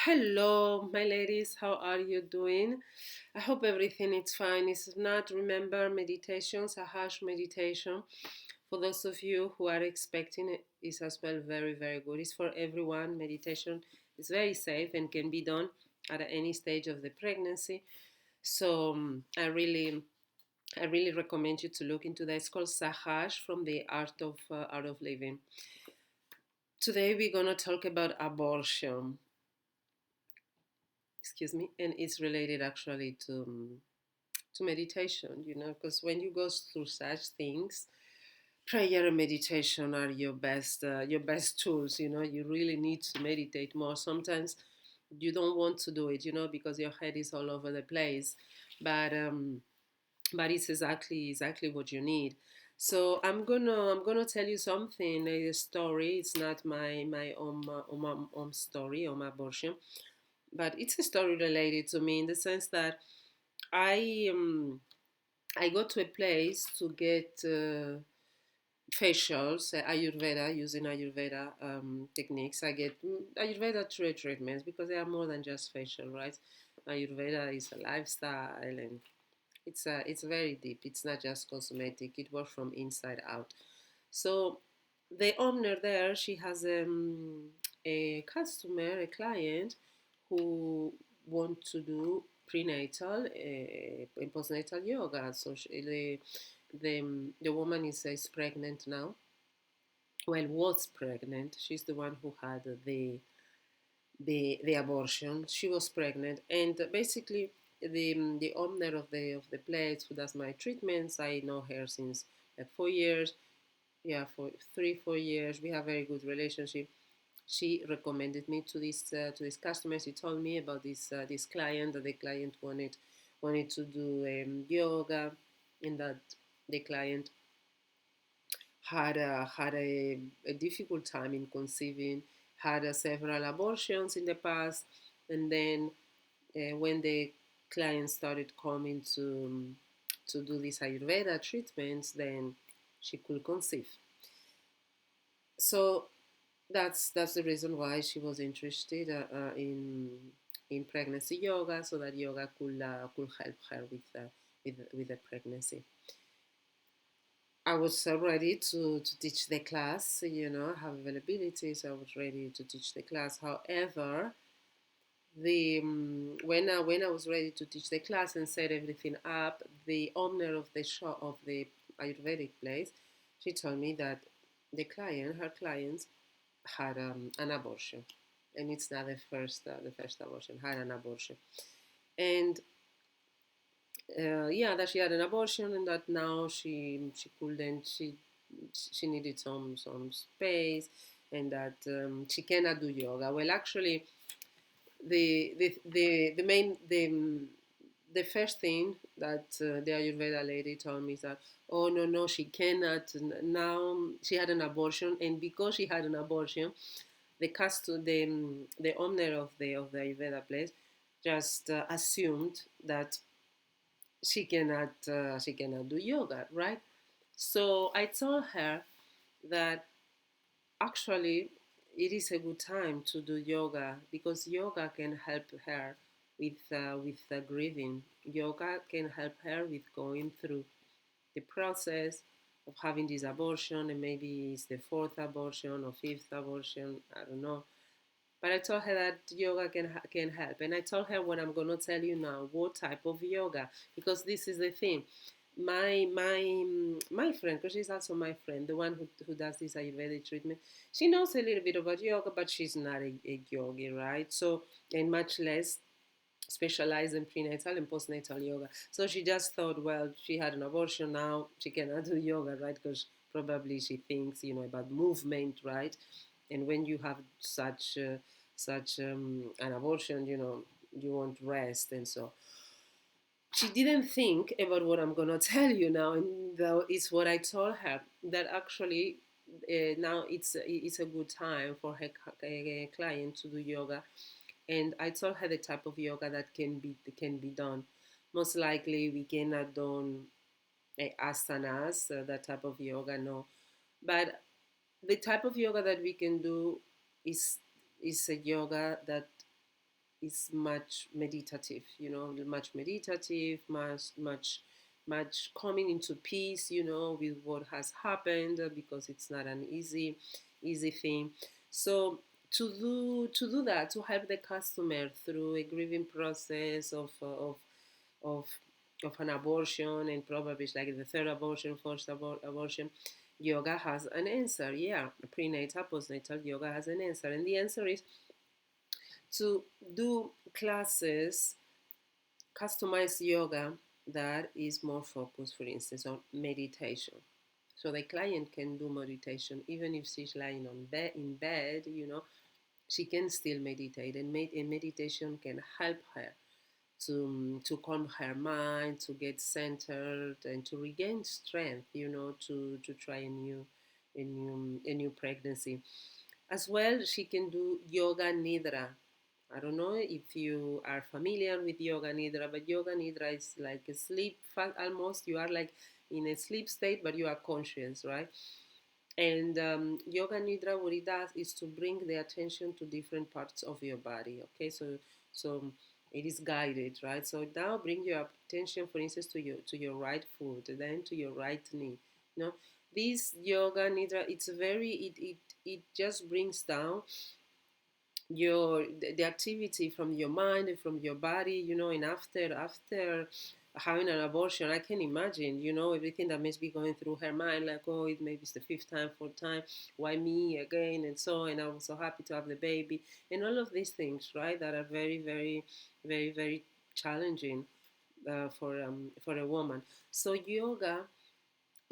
Hello, my ladies. How are you doing? I hope everything is fine. If not, remember meditation, Sahash meditation. For those of you who are expecting it, is as well very, very good. It's for everyone. Meditation is very safe and can be done at any stage of the pregnancy. So I really recommend you to look into that. It's called Sahash from the Art of Living. Today we're gonna talk about abortion. Excuse me, and it's related actually to meditation, because when you go through such things, prayer and meditation are your best tools. You really need to meditate more. Sometimes you don't want to do it, because your head is all over the place, but it's exactly what you need. So I'm gonna tell you something, a story. It's not my own story, on my abortion, but it's a story related to me in the sense that I um, I go to a place to get facials, Ayurveda, using Ayurveda techniques. I get Ayurveda treatments because they are more than just facial, right? Ayurveda is a lifestyle, and it's very deep. It's not just cosmetic. It works from inside out. So the owner there, she has a customer, a client who want to do prenatal and postnatal yoga. So the woman is pregnant now. Well, was pregnant. She's the one who had the abortion. She was pregnant, and basically the owner of the place who does my treatments, I know her since like 4 years. Yeah, for 3 4 years we have very good relationship. She recommended me to this customer. She told me about this client, that the client wanted to do yoga, and that the client had a difficult time in conceiving, had several abortions in the past, and then when the client started coming to do these Ayurveda treatments, then she could conceive. So that's the reason why she was interested in pregnancy yoga, so that yoga could help her with the pregnancy. I was ready to teach the class, have availability, so I was ready to teach the class. However, when I was ready to teach the class and set everything up, the owner of the shop, of the Ayurvedic place, she told me that her clients had an abortion, and it's not the first abortion, had an abortion, and yeah, that she had an abortion, and that now she couldn't she needed some space, and that she cannot do yoga. Well, actually, the main the first thing that the Ayurveda lady told me is that, oh, no, she cannot. Now she had an abortion, and because she had an abortion, the owner of the Ayurveda place just assumed that she cannot do yoga, right? So I told her that actually it is a good time to do yoga, because yoga can help her with grieving. Yoga can help her with going through the process of having this abortion, and maybe it's the fourth abortion or fifth abortion, I don't know. But I told her that yoga can help, and I told her what I'm gonna tell you now. What type of yoga? Because this is the thing. My friend, because she's also my friend, the one who does this Ayurvedic treatment, she knows a little bit about yoga, but she's not a yogi, right? So, and much less specialized in prenatal and postnatal yoga. So she just thought, well, she had an abortion, now she cannot do yoga, right? Because probably she thinks, about movement, right? And when you have such an abortion, you want rest, and so she didn't think about what I'm gonna tell you now, and though it's what I told her, that actually now it's a good time for her client to do yoga, and I told her the type of yoga that can be done. Most likely, we cannot do asanas, that type of yoga, no, but the type of yoga that we can do is is a yoga that is much meditative, much meditative, much coming into peace, with what has happened, because it's not an easy thing. So to do that, to help the customer through a grieving process of of an abortion, and probably it's like the third abortion, fourth abortion, yoga has an answer. Yeah, prenatal, postnatal yoga has an answer, and the answer is to do classes, customized yoga that is more focused, for instance, on meditation. So the client can do meditation even if she's lying on bed in bed. She can still meditate, and meditation can help her to calm her mind, to get centered, and to regain strength. To try a new pregnancy. As well, she can do yoga nidra. I don't know if you are familiar with yoga nidra, but yoga nidra is like a sleep, almost. You are like in a sleep state, but you are conscious, right? And yoga nidra, what it does is to bring the attention to different parts of your body. Okay, so it is guided, right? So now bring your attention, for instance, to your right foot, then to your right knee. This yoga nidra, it just brings down the activity from your mind and from your body. And after having an abortion, I can imagine, everything that must be going through her mind, like, oh, it maybe it's the fifth time, fourth time, why me again, and so, and I was so happy to have the baby, and all of these things, right, that are very, very, very, very challenging for a woman. So yoga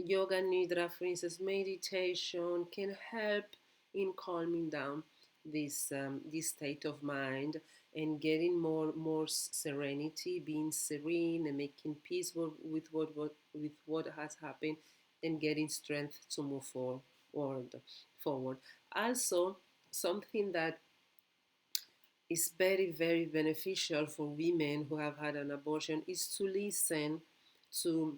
nidra, for instance, meditation, can help in calming down this state of mind, and getting more serenity, being serene, and making peace with what has happened, and getting strength to move forward. Also, something that is very, very beneficial for women who have had an abortion is to listen to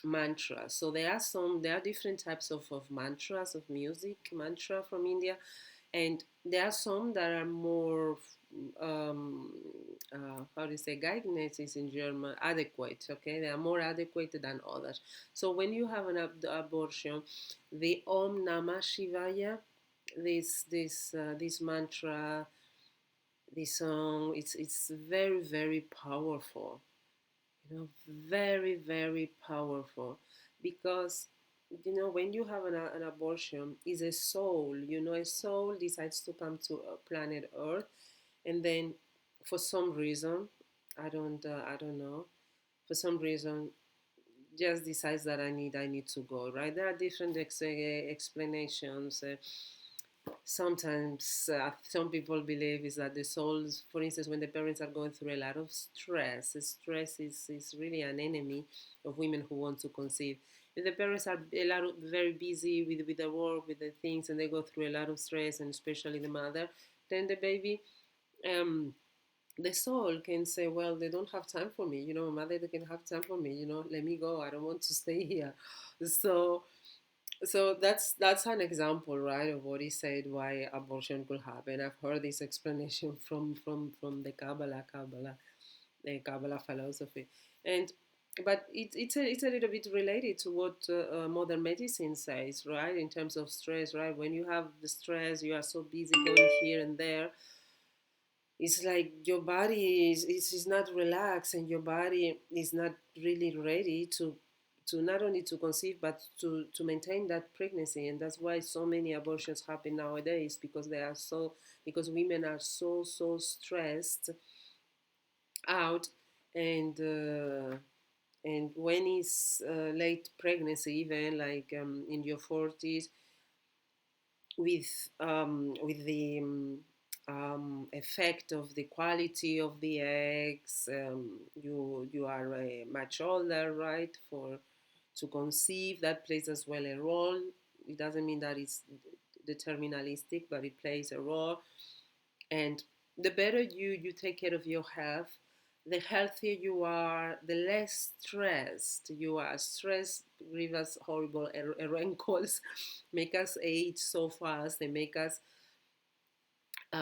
mantras. So there are different types of mantras, of music mantra from India, and there are some that are more how do you say, geeignet is in German, adequate. Okay, they are more adequate than others. So when you have an abortion, the Om Namah Shivaya, this mantra, this song, it's very, very powerful. Very, very powerful, because when you have an abortion, is a soul. A soul decides to come to planet Earth, and then for some reason, I don't know, for some reason, just decides that I need to go, right. There are different explanations. Sometimes some people believe is that the souls, for instance, when the parents are going through a lot of stress is really an enemy of women who want to conceive. If the parents are very busy with the work, with the things, and they go through a lot of stress, and especially the mother, then the baby, um, the soul can say, well, they don't have time for me, mother, they can have time for me, let me go, I don't want to stay here. So that's an example, right, of what he said, why abortion could happen. I've heard this explanation from the Kabbalah philosophy, and but it's a little bit related to what modern medicine says, right, in terms of stress, right. When you have the stress, you are so busy going here and there. It's like your body is not relaxed, and your body is not really ready to not only to conceive, but to maintain that pregnancy. And that's why so many abortions happen nowadays, because women are so stressed out. And uh, and when it's late pregnancy, even like in your 40s, with the effect of the quality of the eggs. You are much older, right, for to conceive. That plays as well a role. It doesn't mean that it's deterministic, but it plays a role. And the better you take care of your health, the healthier you are, the less stressed you are. Stress gives us horrible wrinkles, make us age so fast. They make us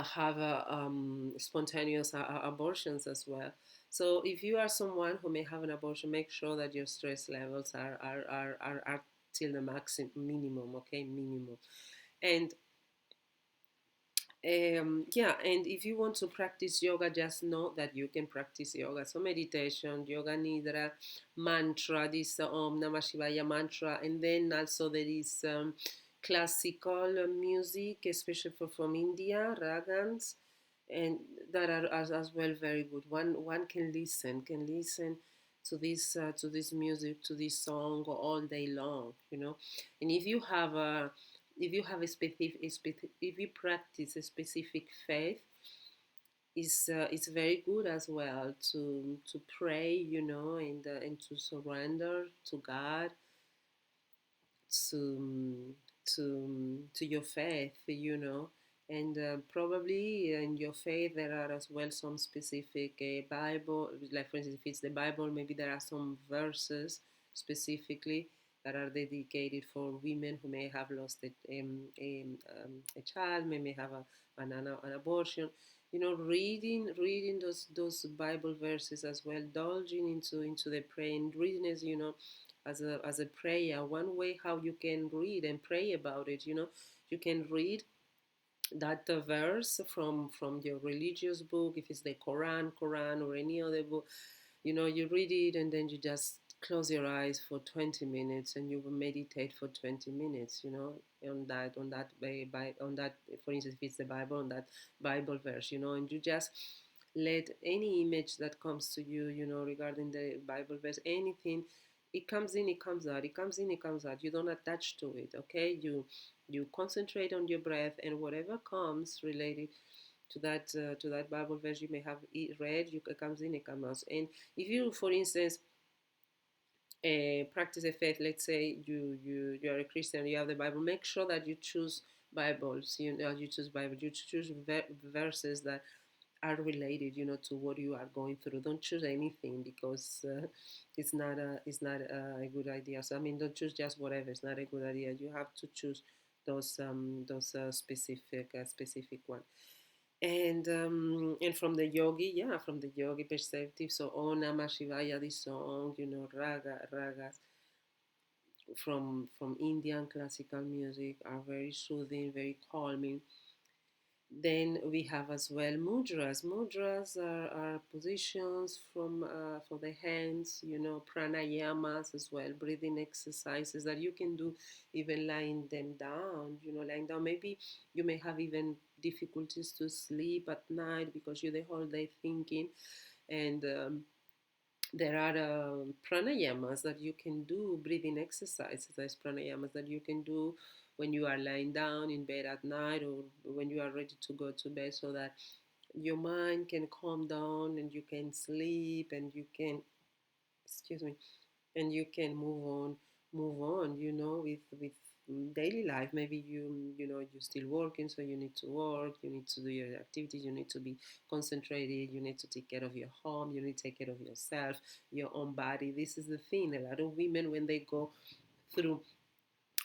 have spontaneous abortions as well. So if you are someone who may have an abortion, make sure that your stress levels are till the maximum minimum, okay, minimum. And yeah, and if you want to practice yoga, just know that you can practice yoga. So meditation, yoga nidra, mantra, this Om Namah Shivaya mantra, and then also there is classical music, especially from India, ragans, and that are as well very good. One can listen to this music, to this song all day long, you know. And if you have if you practice a specific faith, it's very good as well to pray, you know, and to surrender to God, to to your faith, you know. And probably in your faith there are as well some specific Bible, like for instance, if it's the Bible, maybe there are some verses specifically that are dedicated for women who may have lost a child, may have an abortion. You know, reading those Bible verses as well, indulging into the praying, reading, as you know, as a prayer. One way how you can read and pray about it, you know, you can read that verse from your religious book, if it's the Quran or any other book, you know, you read it and then you just close your eyes for 20 minutes and you will meditate for 20 minutes, you know, on that, for instance, if it's the Bible, on that Bible verse, you know, and you just let any image that comes to you, you know, regarding the Bible verse, anything, it comes in, it comes out, it comes in, it comes out. You don't attach to it, okay? You concentrate on your breath, and whatever comes related to that Bible verse you may have read, it comes in, it comes out. And if you, for instance, practice a faith, let's say you are a Christian, you have the Bible, make sure that you choose Bibles, you know, you choose Bible, you choose verses that are related, you know, to what you are going through. Don't choose anything because it's not a good idea. So I mean, don't choose just whatever. It's not a good idea. You have to choose those specific one. And from the yogi, yeah, from the yogi perspective. So Om Namah Shivaya, this song, you know, ragas from Indian classical music are very soothing, very calming. Then we have as well mudras. Mudras are positions for the hands, you know, pranayamas as well, breathing exercises that you can do even lying them down, you know, lying down. Maybe you may have even difficulties to sleep at night because you're the whole day thinking. And there are pranayamas that you can do, breathing exercises. There's pranayamas that you can do when you are lying down in bed at night or when you are ready to go to bed, so that your mind can calm down and you can sleep and you can, excuse me, and you can move on, you know, with daily life. Maybe you know, you're still working, so you need to work, you need to do your activities, you need to be concentrated, you need to take care of your home, you need to take care of yourself, your own body. This is the thing, a lot of women, when they go through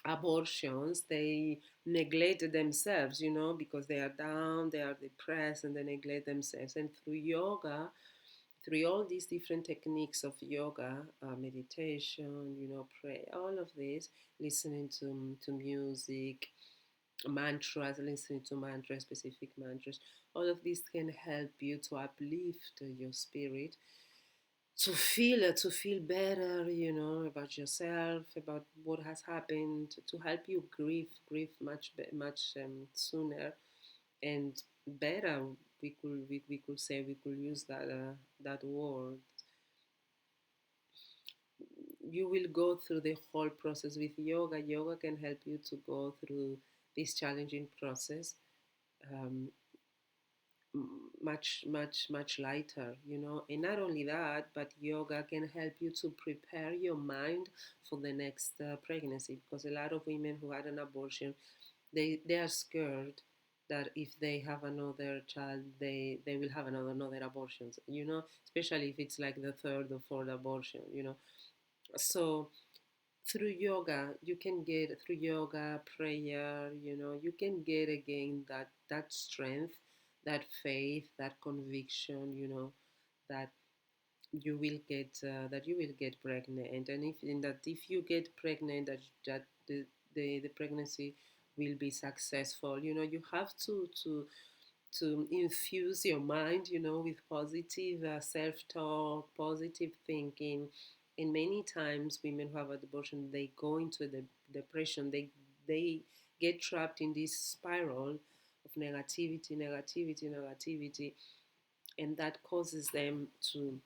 abortions, they neglect themselves, you know, because they are down, they are depressed, and they neglect themselves. And through all these different techniques of yoga, meditation, you know, pray, all of this, listening to music, mantras, listening to mantras, specific mantras, all of this can help you to uplift your spirit, to feel better, you know, about yourself, about what has happened, to help you grieve much sooner and better. We could say, we could use that word. You will go through the whole process with yoga. Yoga can help you to go through this challenging process um, much lighter, you know. And not only that, but yoga can help you to prepare your mind for the next pregnancy, because a lot of women who had an abortion, they are scared that if they have another child, they will have another abortions, you know, especially if it's like the third or fourth abortion, you know. So through yoga, you can get, through yoga, prayer, you know, you can get again that strength, that faith, that conviction, that you will get pregnant, and if you get pregnant, that the pregnancy will be successful. You have to infuse your mind, with positive self-talk, positive thinking. And many times women who have had abortion, they go into the depression. They get trapped in this spiral of negativity, negativity, negativity, and that causes them to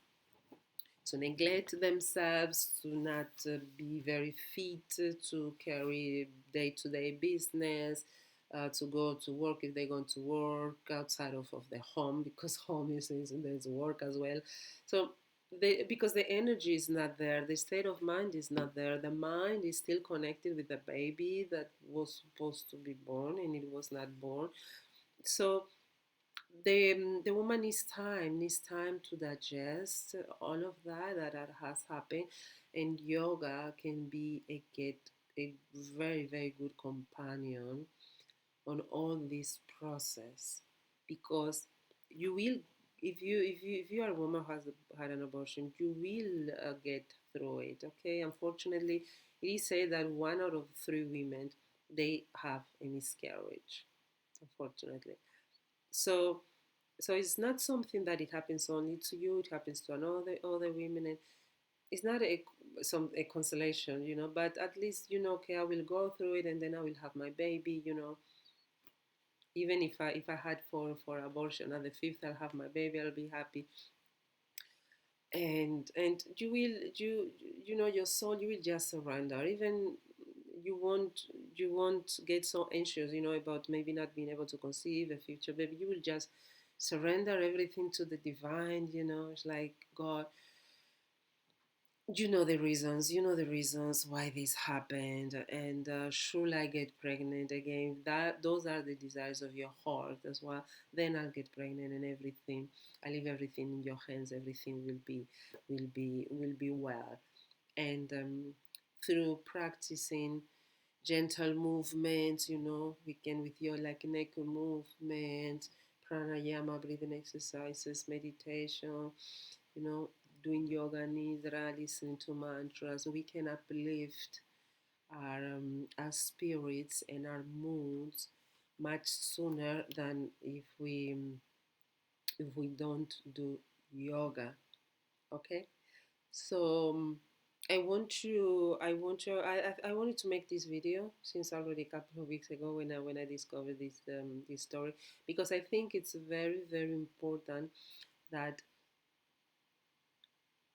neglect themselves, to not be very fit to carry day-to-day business, to go to work if they're going to work outside of the home, because home is there's work as well. So because the energy is not there, the state of mind is not there. The mind is still connected with the baby that was supposed to be born and it was not born. So the woman needs time to digest all of that has happened, and yoga can be a very very good companion on all this process, because you will, if you are a woman who has had an abortion, you will get through it. Okay, unfortunately, it is said that 1 out of 3 women, they have a miscarriage, unfortunately. So so it's not something that it happens only to you, it happens to another other women, and it's not a consolation, but at least okay, I will go through it and then I will have my baby, even if I had four abortion, at the fifth I'll have my baby, I'll be happy. And your soul, you will just surrender. Even you won't you won't get so anxious, about maybe not being able to conceive a future baby. You will just surrender everything to the divine. It's like, God, you know the reasons why this happened, and should I get pregnant again? That those are the desires of your heart as well. Then I'll get pregnant, and everything, I leave everything in your hands. Everything will be well. And through practicing gentle movements, we can, with your like neck movement, pranayama, breathing exercises, meditation, you know, doing yoga nidra, listening to mantras, we can uplift our spirits and our moods much sooner than if we don't do yoga. Okay, so I wanted to make this video since already a couple of weeks ago when I discovered this story, because I think it's very very important that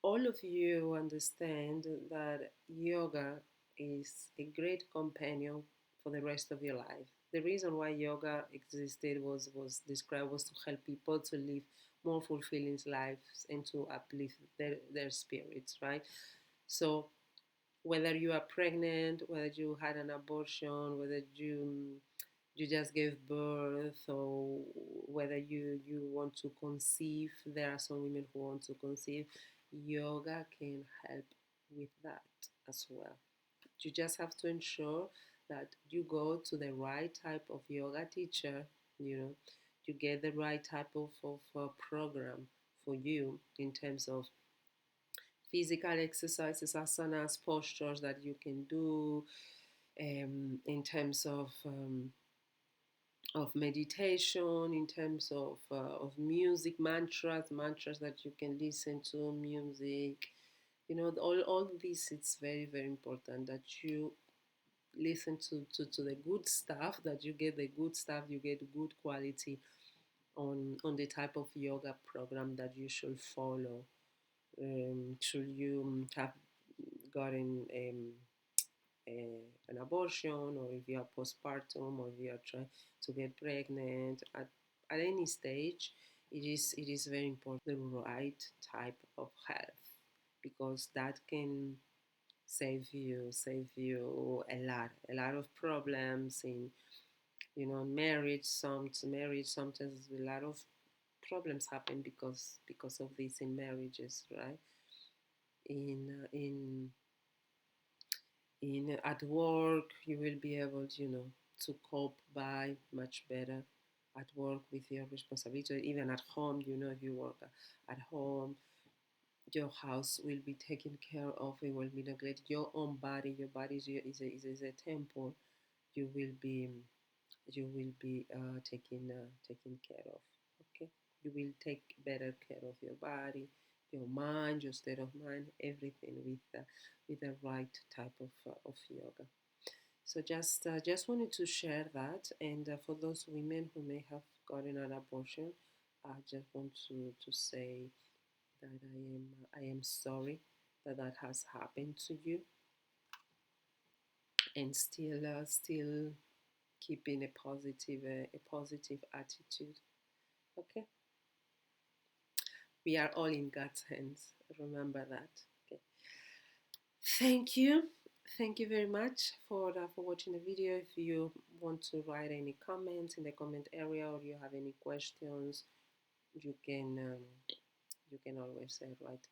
all of you understand that yoga is a great companion for the rest of your life. The reason why yoga existed was described was to help people to live more fulfilling lives and to uplift their spirits, right? So whether you are pregnant, whether you had an abortion, whether you just gave birth, or whether you want to conceive, there are some women who want to conceive, yoga can help with that as well. You just have to ensure that you go to the right type of yoga teacher, you know, you get the right type of program for you in terms of physical exercises, asanas, postures that you can do, in terms of meditation, in terms of music, mantras that you can listen to, music. All this, it's very very important that you listen to the good stuff, that you get the good stuff, you get good quality on the type of yoga program that you should follow. Should you have gotten an abortion, or if you are postpartum, or if you are trying to get pregnant, at any stage, it is very important the right type of health, because that can save you a lot of problems in marriage. Sometimes a lot of problems happen because of this in marriages, right? In at work, you will be able to cope by much better at work with your responsibility, even at home. You know, if you work at home, your house will be taken care of. It will be neglected. Your own body, your body is a temple. You will be taken care of. Okay, you will take better care of your body, your mind, your state of mind, everything with the right type of yoga. So just wanted to share that, and for those women who may have gotten an abortion, I just want to say that I am sorry that that has happened to you, and still keeping a positive attitude. Okay, we are all in God's hands. Remember that. Okay, thank you. Thank you very much for watching the video. If you want to write any comments in the comment area, or you have any questions, you can always write